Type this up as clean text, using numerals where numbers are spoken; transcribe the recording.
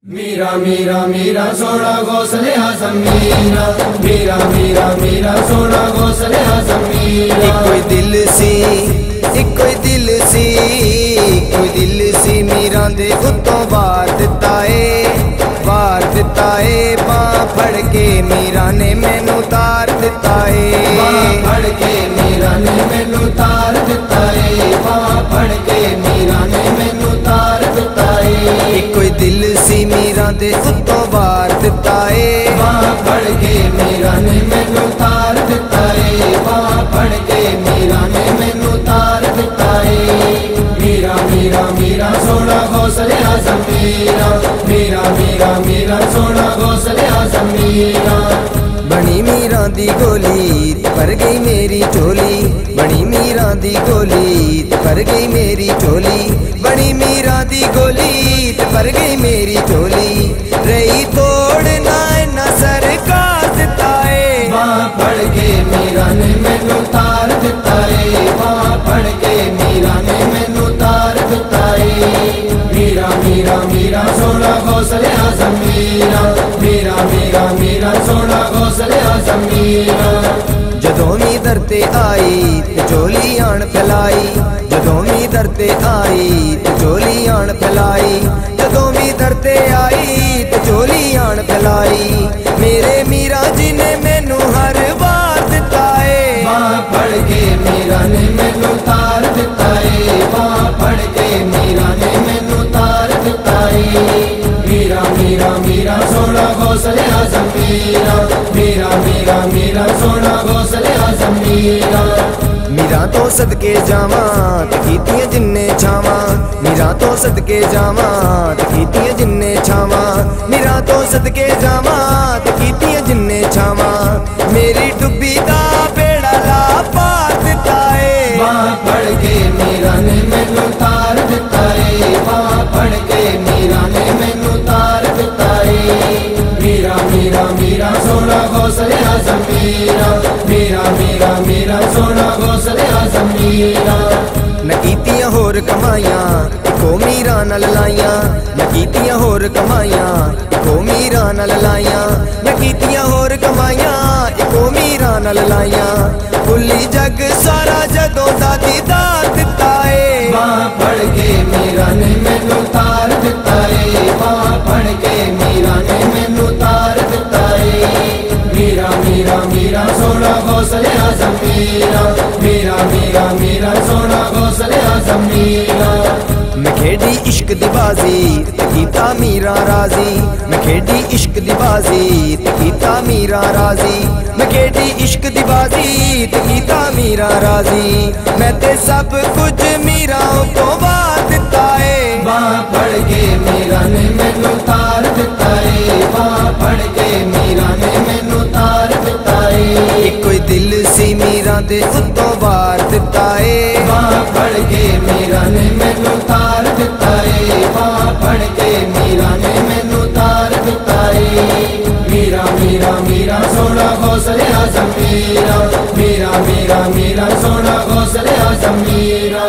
मीरा मीरा मीरा सोना गौसले आज़म मीरा मीरा मीरा मीरा सोना गौसले आज़म मीरा। कोई दिल सी मीरा दे उत्तों वार दिता है बां फड़ के मीरा ने मैनू तार दिता है। बां फड़ के मीरा ने मैनू तार दिता है। बां फड़ के मीरा ने मैनू तार दिता है। कोई दिल सी मीरा दे उत्तों वार दिता है। बां फड़ के मीरा ने मैनू तार दिता है। बां फड़ के मीरा ने मैनू तार दिता है। मीरा मीरा मीरा सोना गौसले आज़म मीरा मीरा मीरा मीरा सोना गौसले आज़म मीरा। बनी मीरा दी गोली पर गई मेरी चोली। बनी मीरा दी गोली पर गई मेरी चोली। बनी मीरा दी गोली पर गई मेरी चोली। रही तोड़ना ना सरकार दिता है। बां फड़ के मीरा ने मैनू तार दिता है। बां फड़ के मीरा ने मैनू तार दिता है। मीरा मीरा मीरा सोना गौसले आज़म मीरा मीरा मीरा मीरा सोना गौसले आज़म मीरा। जदों मी दरते आई ते चोली आन फैलाई। जदों मी दरते आई ते चोली आन फैलाई। जदों मी दरते आई ते चोली आन फैलाई। मेरे मीरा जी ने मैनू हर बार दिता है। बां फड़ के मीरा ने मैनू तार दिता है। बां फड़ के मीरा ने मैनू तार दिता है। मीरा मीरा मीरा सोना गौसले आज़म मीरा मीरा मीरा मीरा सोना गौसले आज़म मीरा। मीरा तो सदके जावां ते कीतियां जिन्ने छावां। मीरा तो सदके जावां ते कीतियां जिन्ने छावां। मीरा तो सदके जावां ते कीतियां जिन्ने छावां। मेरी डुब्बी दा बेड़ा ला पार दिता है। बां फड़ के मीरा ने मैनू तार दिता है। बां फड़ के मीरा ने मैनू तार दिता है। मीरा मीरा मीरा सोना गौसले आज़म मीरा मीरा मीरा मीरा सोना गौसले आज़म मीरा। न कीतियां होर कमाइयां इको मीरा नाल लाइयां। न कीतियां होर कमाइयां इको मीरा नाल लाइयां। न कीतियां होर कमाइयां इको मीरा नाल लाइयां। भुल्ली जग सारा जदों दा दीदार दिता है। बां फड़ के मीरा ने मैनू तार दिता है। बां फड़ के मीरा ने मैनू तार दिता है। मीरा मीरा मीरा सोना गौसले आज़म मीरा मीरा मीरा मीरा सोना गौसले आज़म मीरा। मैं खेडी इश्क दी बाजी ते कीता मीरा राजी। मैं खेडी इश्क दी बाजी ते कीता मीरा राजी। मैं खेडी इश्क दी बाजी ते कीता मीरा राजी। मैं ते सब कुछ मीरा को वार दिता है। बां फड़ के मीरा ने मैनू तार दिता है। बां फड़ के मीरा ने मैनू तार दिता है। कोई दिल सी मीरा दे उत्तों वार दिता है। बां फड़ के मीरा ने मैनू तार दिता है। बां फड़ के मीरा ने मैनू तार दिता है। मीरा मीरा मीरा सोना गौसले आज़म मीरा मीरा मीरा मीरा सोना गौसले आज़म मीरा।